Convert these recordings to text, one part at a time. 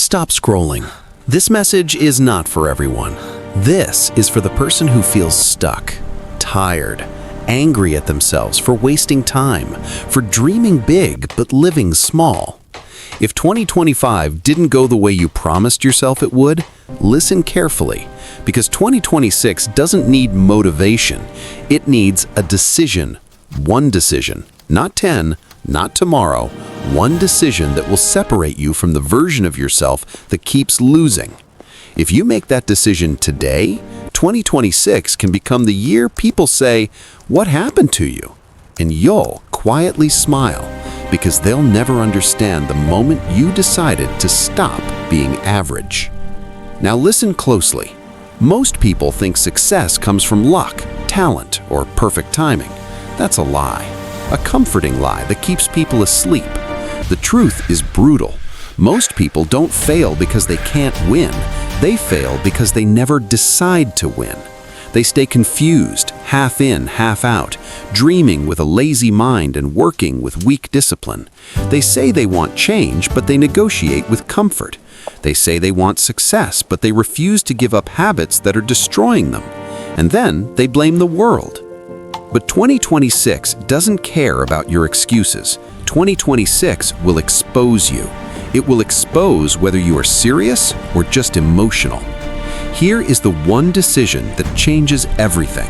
Stop scrolling. This message is not for everyone. This is for the person who feels stuck, tired, angry at themselves for wasting time, for dreaming big but living small. If 2025 didn't go the way you promised yourself it would, listen carefully, because 2026 doesn't need motivation. It needs a decision. One decision, not 10, not tomorrow. One decision that will separate you from the version of yourself that keeps losing. If you make that decision today, 2026 can become the year people say, "What happened to you?" And you'll quietly smile, because they'll never understand the moment you decided to stop being average. Now listen closely. Most people think success comes from luck, talent, or perfect timing. That's a lie. A comforting lie that keeps people asleep. The truth is brutal. Most people don't fail because they can't win. They fail because they never decide to win. They stay confused, half in, half out, dreaming with a lazy mind and working with weak discipline. They say they want change, but they negotiate with comfort. They say they want success, but they refuse to give up habits that are destroying them. And then they blame the world. But 2026 doesn't care about your excuses. 2026 will expose you. It will expose whether you are serious or just emotional. Here is the one decision that changes everything.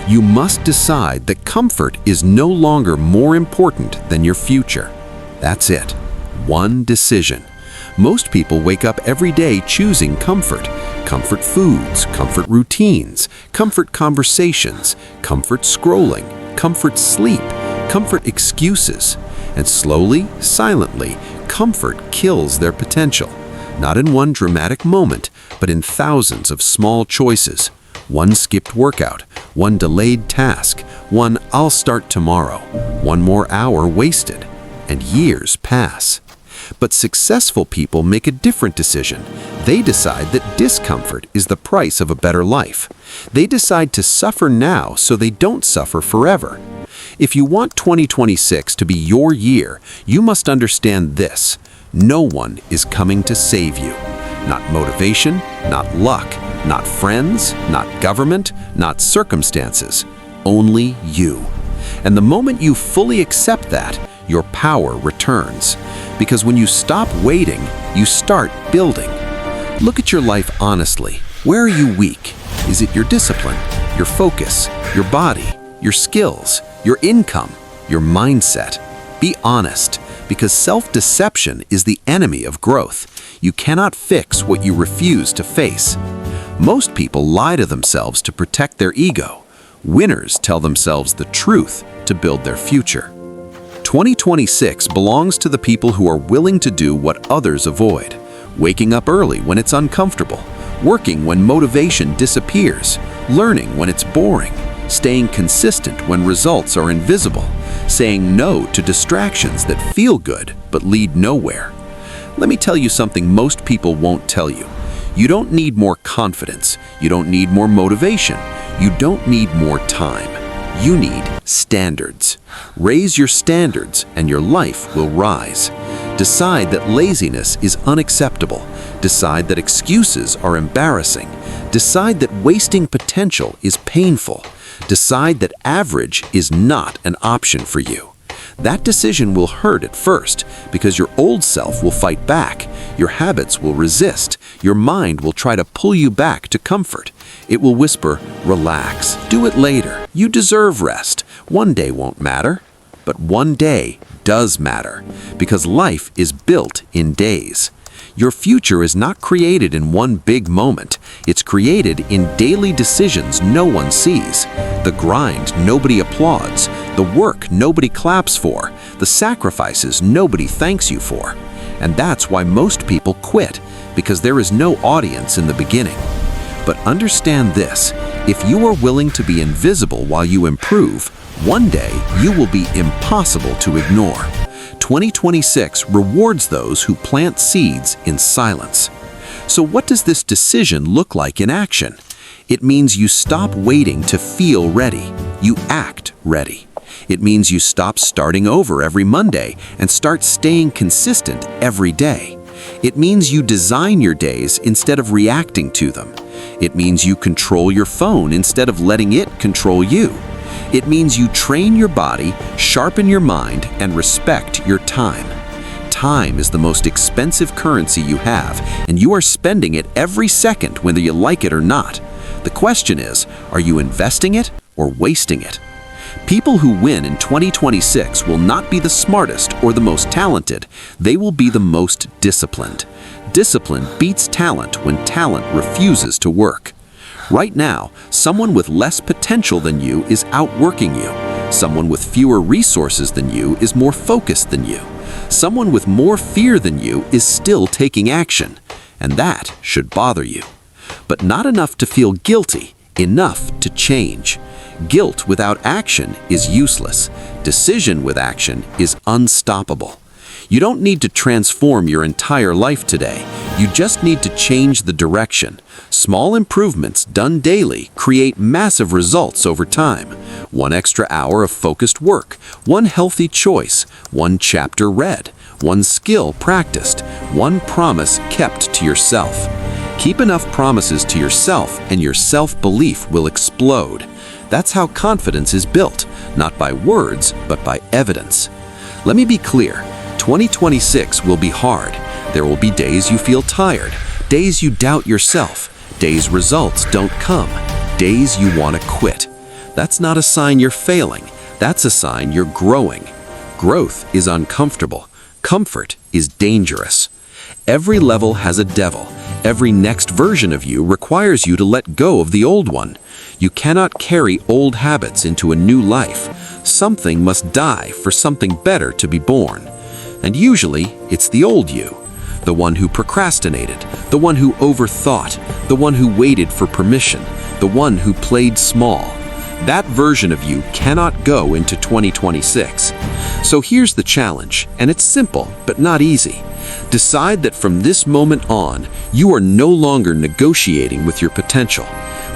You must decide that comfort is no longer more important than your future. That's it. One decision. Most people wake up every day choosing comfort. Comfort foods, comfort routines, comfort conversations, comfort scrolling, comfort sleep, comfort excuses. And slowly, silently, comfort kills their potential. Not in one dramatic moment, but in thousands of small choices. One skipped workout, one delayed task, one "I'll start tomorrow," one more hour wasted, and years pass. But successful people make a different decision. They decide that discomfort is the price of a better life. They decide to suffer now so they don't suffer forever. If you want 2026 to be your year, you must understand this. No one is coming to save you. Not motivation, not luck, not friends, not government, not circumstances. Only you. And the moment you fully accept that, your power returns. Because when you stop waiting, you start building. Look at your life honestly. Where are you weak? Is it your discipline, your focus, your body, your skills, your income, your mindset? Be honest, because self-deception is the enemy of growth. You cannot fix what you refuse to face. Most people lie to themselves to protect their ego. Winners tell themselves the truth to build their future. 2026 belongs to the people who are willing to do what others avoid. Waking up early when it's uncomfortable, working when motivation disappears, learning when it's boring, staying consistent when results are invisible, saying no to distractions that feel good but lead nowhere. Let me tell you something most people won't tell you. You don't need more confidence. You don't need more motivation. You don't need more time. You need standards. Raise your standards and your life will rise. Decide that laziness is unacceptable. Decide that excuses are embarrassing. Decide that wasting potential is painful. Decide that average is not an option for you. That decision will hurt at first because your old self will fight back. Your habits will resist. Your mind will try to pull you back to comfort. It will whisper, "Relax, do it later. You deserve rest. One day won't matter." But one day does matter because life is built in days. Your future is not created in one big moment. It's created in daily decisions no one sees. The grind nobody applauds, the work nobody claps for, the sacrifices nobody thanks you for. And that's why most people quit, because there is no audience in the beginning. But understand this, if you are willing to be invisible while you improve, one day you will be impossible to ignore. 2026 rewards those who plant seeds in silence. So what does this decision look like in action? It means you stop waiting to feel ready. You act ready. It means you stop starting over every Monday and start staying consistent every day. It means you design your days instead of reacting to them. It means you control your phone instead of letting it control you. It means you train your body, sharpen your mind, and respect your time. Time is the most expensive currency you have, and you are spending it every second whether you like it or not. The question is, are you investing it or wasting it? People who win in 2026 will not be the smartest or the most talented. They will be the most disciplined. Discipline beats talent when talent refuses to work. Right now, someone with less potential than you is outworking you. Someone with fewer resources than you is more focused than you. Someone with more fear than you is still taking action, and that should bother you. But not enough to feel guilty, enough to change. Guilt without action is useless. Decision with action is unstoppable. You don't need to transform your entire life today. You just need to change the direction. Small improvements done daily create massive results over time. One extra hour of focused work, one healthy choice, one chapter read, one skill practiced, one promise kept to yourself. Keep enough promises to yourself and your self-belief will explode. That's how confidence is built, not by words, but by evidence. Let me be clear, 2026 will be hard. There will be days you feel tired, days you doubt yourself, days results don't come, days you want to quit. That's not a sign you're failing, that's a sign you're growing. Growth is uncomfortable, comfort is dangerous. Every level has a devil. Every next version of you requires you to let go of the old one. You cannot carry old habits into a new life. Something must die for something better to be born. And usually, it's the old you. The one who procrastinated, the one who overthought, the one who waited for permission, the one who played small. That version of you cannot go into 2026. So here's the challenge, and it's simple, but not easy. Decide that from this moment on, you are no longer negotiating with your potential.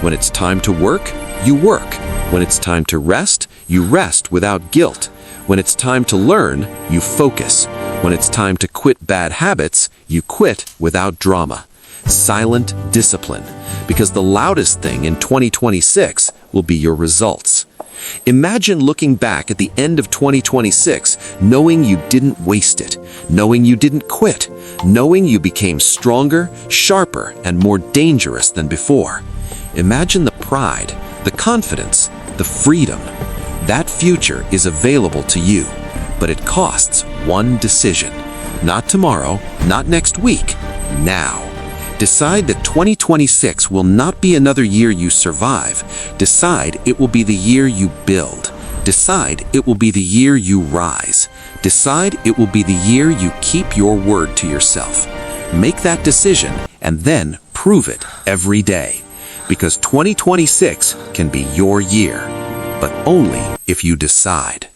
When it's time to work, you work. When it's time to rest, you rest without guilt. When it's time to learn, you focus. When it's time to quit bad habits, you quit without drama. Silent discipline, because the loudest thing in 2026 will be your results. Imagine looking back at the end of 2026, knowing you didn't waste it, knowing you didn't quit, knowing you became stronger, sharper, and more dangerous than before. Imagine the pride, the confidence, the freedom. That future is available to you, but it costs one decision. Not tomorrow, not next week, now. Decide that 2026 will not be another year you survive. Decide it will be the year you build. Decide it will be the year you rise. Decide it will be the year you keep your word to yourself. Make that decision and then prove it every day. Because 2026 can be your year, but only if you decide.